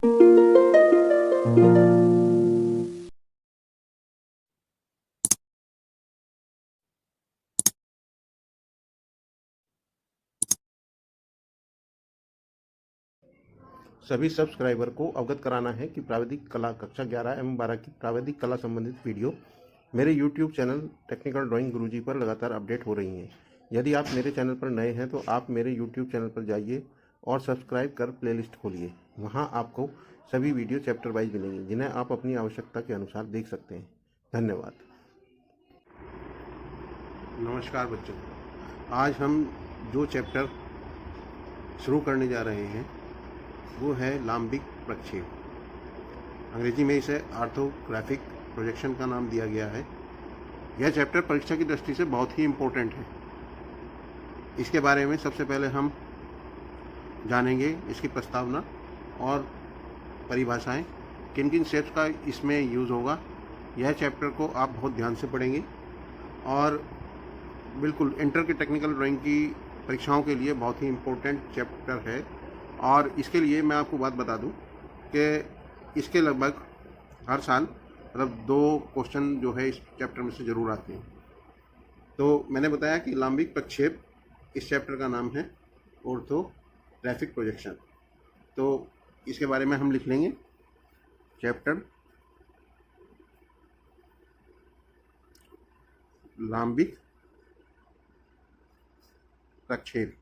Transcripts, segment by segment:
सभी सब्सक्राइबर को अवगत कराना है कि प्राविधिक कला कक्षा 11 एवं 12 की प्राविधिक कला संबंधित वीडियो मेरे YouTube चैनल टेक्निकल ड्राइंग गुरुजी पर लगातार अपडेट हो रही हैं। यदि आप मेरे चैनल पर नए हैं तो आप मेरे YouTube चैनल पर जाइए और सब्सक्राइब कर प्लेलिस्ट खोलिए। वहां आपको सभी वीडियो चैप्टर वाइज मिलेंगे जिन्हें आप अपनी आवश्यकता के अनुसार देख सकते हैं। धन्यवाद। नमस्कार बच्चों, आज हम जो चैप्टर शुरू करने जा रहे हैं वो है लाम्बिक प्रक्षेप। अंग्रेजी में इसे ऑर्थोग्राफिक प्रोजेक्शन का नाम दिया गया है। यह चैप्टर परीक्षा की दृष्टि से बहुत ही इम्पोर्टेंट है। इसके बारे में सबसे पहले हम जानेंगे इसकी प्रस्तावना और परिभाषाएं, किन किन शेप्स का इसमें यूज़ होगा। यह चैप्टर को आप बहुत ध्यान से पढ़ेंगे और बिल्कुल इंटर की टेक्निकल ड्राइंग की परीक्षाओं के लिए बहुत ही इम्पोर्टेंट चैप्टर है। और इसके लिए मैं आपको बात बता दूं कि इसके लगभग हर साल मतलब 2 क्वेश्चन जो है इस चैप्टर में से ज़रूर आते हैं। तो मैंने बताया कि लाम्बिक प्रक्षेप इस चैप्टर का नाम है ऑर्थोग्राफिक प्रोजेक्शन। तो इसके बारे में हम लिख लेंगे चैप्टर लाम्बिक प्रक्षेप।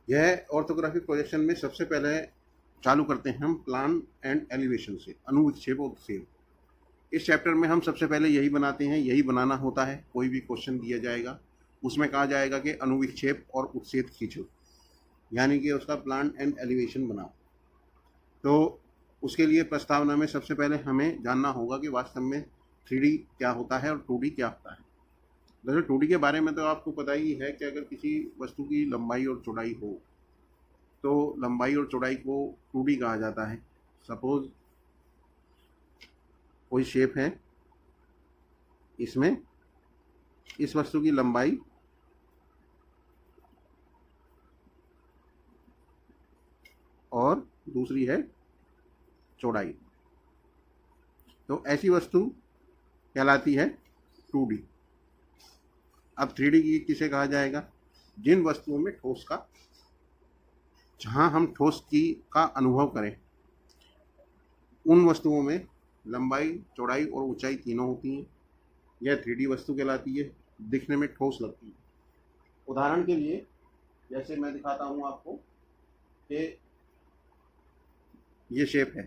यह ऑर्थोग्राफिक प्रोजेक्शन में सबसे पहले चालू करते हैं हम प्लान एंड एलिवेशन से, अनुविक्षेप और उत्क्षेप। इस चैप्टर में हम सबसे पहले यही बनाते हैं, यही बनाना होता है। कोई भी क्वेश्चन दिया जाएगा उसमें कहा जाएगा कि अनुविक्षेप और उत्क्षेप खींचो, यानी कि उसका प्लान एंड एलिवेशन बनाओ। तो उसके लिए प्रस्तावना में सबसे पहले हमें जानना होगा कि वास्तव में 3D क्या होता है और 2D क्या होता है। वैसे 2D के बारे में तो आपको पता ही है कि अगर किसी वस्तु की लंबाई और चौड़ाई हो तो लंबाई और चौड़ाई को 2D कहा जाता है। सपोज कोई शेप है, इसमें इस वस्तु की लंबाई और दूसरी है चौड़ाई, तो ऐसी वस्तु कहलाती है 2D। अब 3D की किसे कहा जाएगा? जिन वस्तुओं में ठोस का, जहां हम ठोस की का अनुभव करें, उन वस्तुओं में लंबाई, चौड़ाई और ऊंचाई तीनों होती हैं। यह 3D वस्तु कहलाती है, दिखने में ठोस लगती है। उदाहरण के लिए जैसे मैं दिखाता हूं आपको कि ये शेप है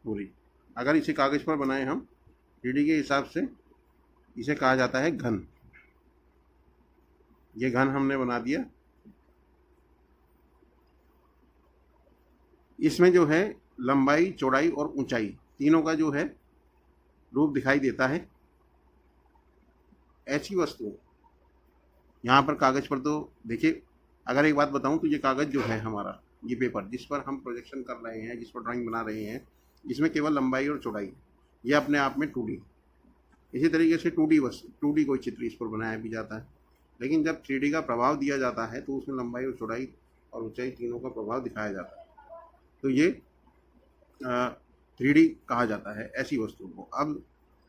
पूरी। अगर इसे कागज पर बनाए हम 3D के हिसाब से, इसे कहा जाता है घन। ये घन हमने बना दिया। इसमें जो है लंबाई, चौड़ाई और ऊंचाई तीनों का जो है रूप दिखाई देता है। ऐसी वस्तु यहाँ पर कागज पर, तो देखिए, अगर एक बात बताऊं तो ये कागज जो है हमारा, ये पेपर जिस पर हम प्रोजेक्शन कर रहे हैं, जिस पर ड्राइंग बना रहे हैं, इसमें केवल लंबाई और चौड़ाई है। ये अपने आप में 2D। इसी तरीके से 2D कोई चित्र इस पर बनाया भी जाता है, लेकिन जब 3D का प्रभाव दिया जाता है तो उसमें लंबाई और चौड़ाई और ऊंचाई तीनों का प्रभाव दिखाया जाता है। तो ये 3D कहा जाता है ऐसी वस्तुओं को।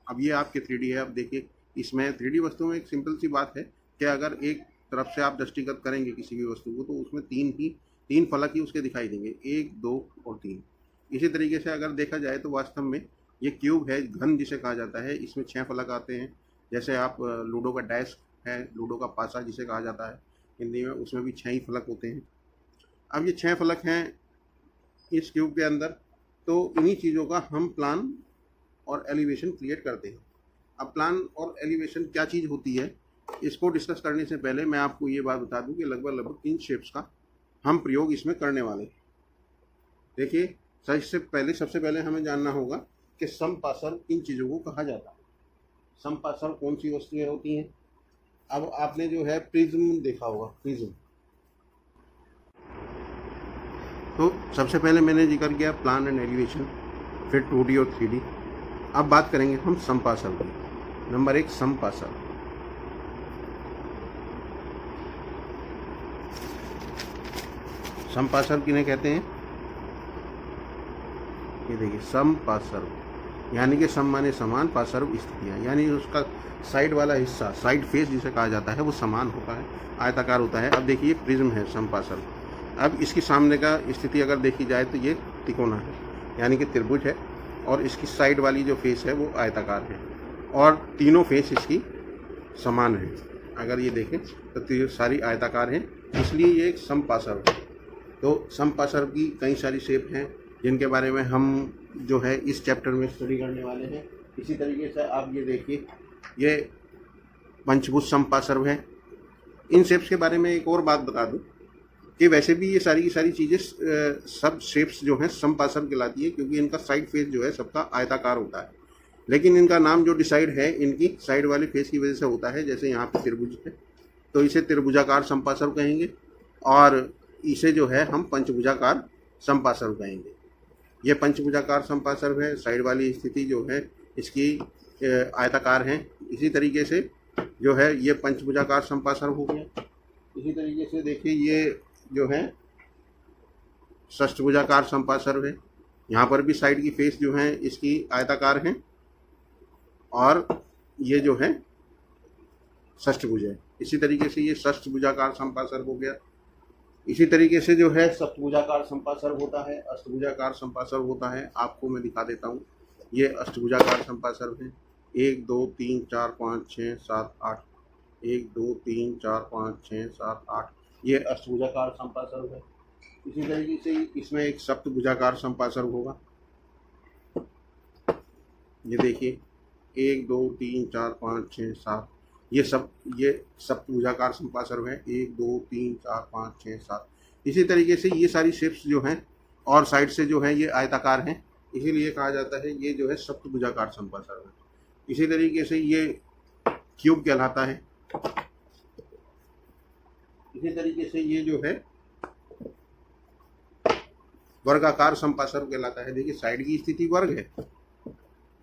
अब ये आपके 3D है। अब देखिए, इसमें 3D वस्तु में एक सिंपल सी बात है कि अगर एक तरफ से आप दृष्टिगत करेंगे किसी भी वस्तु को तो उसमें तीन फलक ही उसके दिखाई देंगे, 1, 2 और 3। इसी तरीके से अगर देखा जाए तो वास्तव में ये क्यूब है, घन जिसे कहा जाता है, इसमें 6 फलक आते हैं। जैसे आप लूडो का डैश है, लूडो का पासा जिसे कहा जाता है हिंदी में, उसमें भी 6 ही फलक होते हैं। अब ये 6 फलक हैं इस क्यूब के अंदर, तो इन्हीं चीज़ों का हम प्लान और एलिवेशन क्रिएट करते हैं। अब प्लान और एलिवेशन क्या चीज़ होती है, इसको डिस्कस करने से पहले मैं आपको ये बात बता दूं कि लगभग 3 शेप्स का हम प्रयोग इसमें करने वाले हैं। देखिए, सबसे पहले हमें जानना होगा कि समपार्श्व किन चीज़ों को कहा जाता है। समपार्श्व कौन सी वस्तुएं होती हैं? अब आपने जो है प्रिज्म देखा होगा, प्रिज्म। तो सबसे पहले मैंने जिक्र किया प्लान एंड एलिवेशन, फिर 2D और 3D। अब बात करेंगे हम समपार्श्व की। नंबर 1 समपार्श्व। समपार्श्व किन्हें कहते हैं? ये देखिए समपार्श्व, यानी कि सम माने समान, पार्श्व स्थितियाँ, यानी उसका साइड वाला हिस्सा, साइड फेस जिसे कहा जाता है, वो समान होता है, आयताकार होता है। अब देखिए प्रिज्म है समपार्श्व। अब इसकी सामने का स्थिति अगर देखी जाए तो ये तिकोना है, यानी कि त्रिभुज है, और इसकी साइड वाली जो फेस है वो आयताकार है, और तीनों फेस इसकी समान है। अगर ये देखें तो सारी आयताकार हैं, इसलिए ये एक समपार्श्व है। तो समपार्श्व की कई सारी शेप हैं जिनके बारे में हम जो है इस चैप्टर में स्टडी करने वाले हैं। इसी तरीके से आप ये देखिए, ये पंचभुज समपार्श्व है। इन शेप्स के बारे में एक और बात बता दूं कि वैसे भी ये सारी की सारी चीज़ें सब शेप्स जो हैं समपार्श्व कहलाती है, क्योंकि इनका साइड फेस जो है सबका आयताकार होता है। लेकिन इनका नाम जो डिसाइड है इनकी साइड वाले फेस की वजह से होता है। जैसे यहाँ पे त्रिभुज है तो इसे त्रिभुजाकार समपार्श्व कहेंगे, और इसे जो है हम पंचभुजाकार समपार्श्व कहेंगे। ये पंचभुजाकार समपार्श्व है, साइड वाली स्थिति जो है इसकी आयताकार है। इसी तरीके से जो है ये पंचभुजाकार समपार्श्व हो गया। इसी तरीके से देखिए ये जो है षष्ठभुजाकार समपार्श्व है। यहाँ पर भी साइड की फेस जो है इसकी आयताकार है, और ये जो है षष्ठभुज है। इसी तरीके से ये षष्ठभुजाकार समपार्श्व हो गया। इसी तरीके से जो है सप्तभुजाकार समपार्श्व होता है, अष्टभुजाकार समपार्श्व होता है। आपको मैं दिखा देता हूँ, ये अष्टभुजाकार समपार्श्व है। 1 2 3 4 5 6 7 8, 1 2 3 4 5 6 7 8, ये अष्टभुजाकार समपार्श्व है। इसी तरीके से इसमें एक सप्तभुजाकार समपार्श्व होगा। ये देखिए 1 2 3 4 5 6 7, ये सप्तभुजाकार समपार्श्व है। 1 2 3 4 5 6 7। इसी तरीके से ये सारी शेप्स जो हैं और साइड से जो है ये आयताकार हैं, इसीलिए कहा जाता है ये जो है सप्तभुजाकार समपार्श्व है। इसी तरीके से ये क्यूब कहलाता है। इसी तरीके से ये जो है वर्गाकार समपार्श्व कहलाता है। देखिए साइड की स्थिति वर्ग है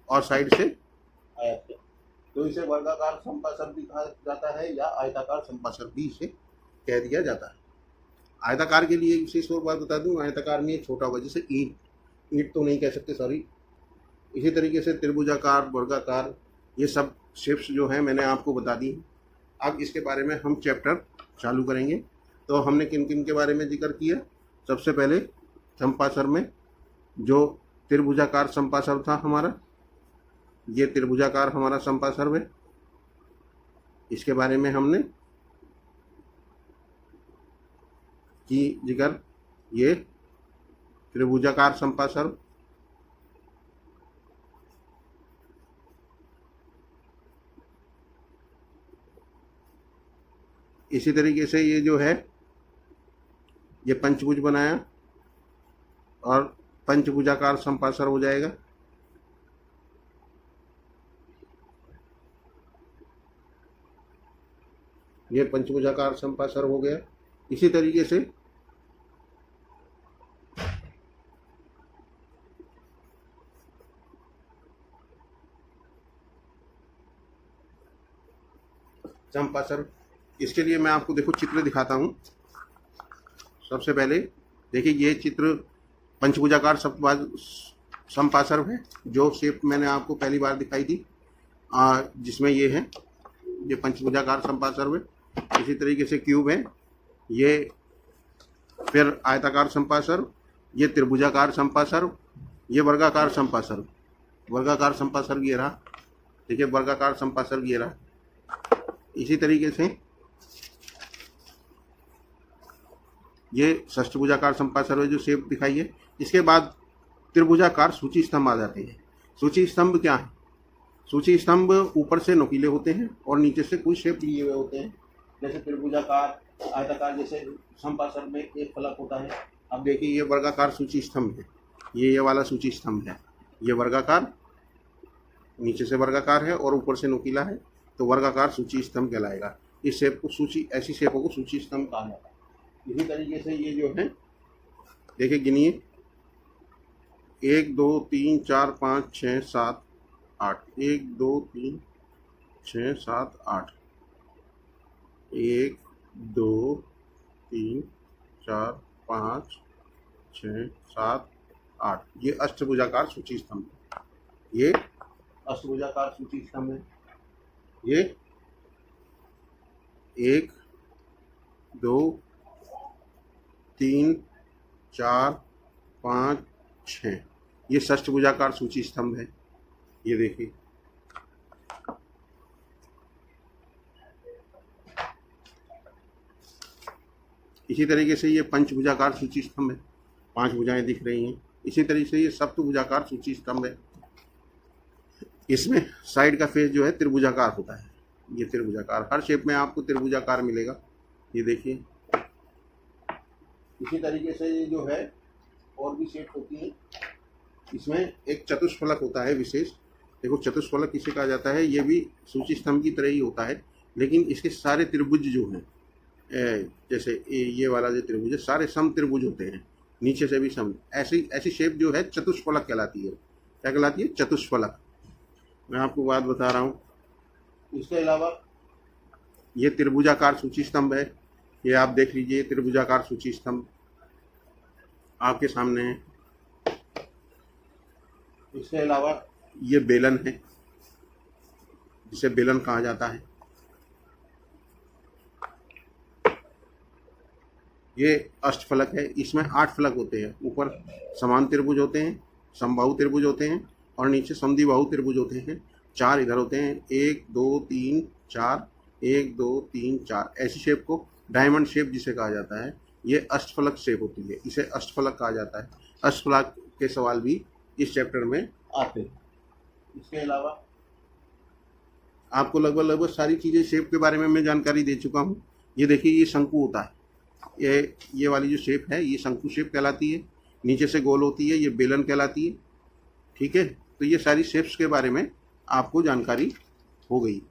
और साइड से आयत है, तो इसे वर्गाकार समपार्श्व भी कहा जाता है, या आयताकार समपार्श्व भी इसे कह दिया जाता है। आयताकार के लिए विशेष और बात बता दूं, आयताकार में छोटा होगा, जैसे ईंट तो नहीं कह सकते, सॉरी। इसी तरीके से त्रिभुजाकार, वर्गाकार, ये सब शेप्स जो हैं मैंने आपको बता दी। अब इसके बारे में हम चैप्टर चालू करेंगे। तो हमने किन किन के बारे में जिक्र किया? सबसे पहले समपार्श्व में जो त्रिभुजाकार समपार्श्व था हमारा, ये त्रिभुजाकार हमारा समपार्श्व है, इसके बारे में हमने की जिक्र। ये त्रिभुजाकार समपार्श्व, इसी तरीके से ये जो है ये पंचभुज बनाया और पंचभुजाकार समपार्श्व हो जाएगा। ये पंचभुजाकार समपार्श्व हो गया। इसी तरीके से समपार्श्व, इसके लिए मैं आपको देखो चित्र दिखाता हूँ। सबसे पहले देखिए ये चित्र पंचभुजाकार समपार्श्व है, जो शेप मैंने आपको पहली बार दिखाई थी, जिसमें ये है, ये पंचभुजाकार समपार्श्व है। इसी तरीके से क्यूब है, ये फिर आयताकार समपार्श्व, ये त्रिभुजाकार समपार्श्व, ये वर्गाकार समपार्श्व। वर्गाकार समपार्श्व ये रहा, देखिए वर्गाकार समपार्श्व ये रहा। इसी तरीके से ये षष्ठभुजाकार समपार्श्व है, जो शेप दिखाई है। इसके बाद त्रिभुजाकार सूची स्तंभ आ जाते हैं। सूची स्तंभ क्या है? सूची स्तंभ ऊपर से नुकीले होते हैं और नीचे से कुछ शेप लिए हुए होते हैं, जैसे त्रिभुजाकार, आयताकार, जैसे समपार्श्व में एक फलक होता है। अब देखिए ये वर्गाकार सूची स्तंभ है, ये वाला सूची स्तंभ है। ये वर्गाकार, नीचे से वर्गाकार है और ऊपर से नुकीला है, तो वर्गाकार सूची स्तंभ कहलाएगा। इस शेप को ऐसी शेपों को सूची स्तंभ कहा जाता है। इसी तरीके से ये जो है देखिए, गिनिए 1 2 3 4 5 6 7 8, 1 2 3 6 7 8, 1 2 3 4 5 6 7 8, ये अष्टभुजाकार सूची स्तंभ है। ये अष्टभुजाकार सूची स्तंभ है। ये 1 2 3 4 5 6, ये षष्ठभुजाकार सूची स्तंभ है। ये देखिए, इसी तरीके से ये पंचभुजाकार सूची स्तंभ है, 5 भुजाएं दिख रही हैं। इसी तरीके से ये सप्तभुजाकार सूची स्तंभ है। इसमें साइड का फेस जो है त्रिभुजाकार होता है। ये त्रिभुजाकार, हर शेप में आपको त्रिभुजाकार मिलेगा। ये देखिए, इसी तरीके से ये जो है और भी शेप होती है। इसमें एक चतुष्फलक होता है विशेष। देखो, चतुष्फलक किसे कहा जाता है? ये भी सूची स्तंभ की तरह ही होता है, लेकिन इसके सारे त्रिभुज जो हैं, जैसे ये वाला जो त्रिभुज है, सारे सम त्रिभुज होते हैं, नीचे से भी सम। ऐसी शेप जो है चतुष्फलक कहलाती है। क्या कहलाती है? चतुष्फलक। मैं आपको बात बता रहा हूँ। इसके अलावा ये त्रिभुजाकार सूची स्तंभ है। ये आप देख लीजिए, त्रिभुजाकार सूची स्तंभ आपके सामने है। इसके अलावा ये बेलन है, जिसे बेलन कहा जाता है। ये अष्टफलक है। इसमें 8 फलक होते हैं। ऊपर समान त्रिभुज होते हैं, समबाहु त्रिभुज होते हैं, और नीचे समद्विबाहु त्रिभुज होते हैं। 4 इधर होते हैं, 1 2 3 4, 1 2 3 4। ऐसी शेप को डायमंड शेप जिसे कहा जाता है, ये अष्टफलक शेप होती है। इसे अष्टफलक कहा जाता है। अष्टफलक के सवाल भी इस चैप्टर में आते हैं। इसके अलावा आपको लगभग सारी चीज़ें शेप के बारे में मैं जानकारी दे चुका हूँ। ये देखिए, ये शंकु होता है। ये वाली जो शेप है, ये शंकु शेप कहलाती है। नीचे से गोल होती है, ये बेलन कहलाती है। ठीक है, तो ये सारी शेप्स के बारे में आपको जानकारी हो गई।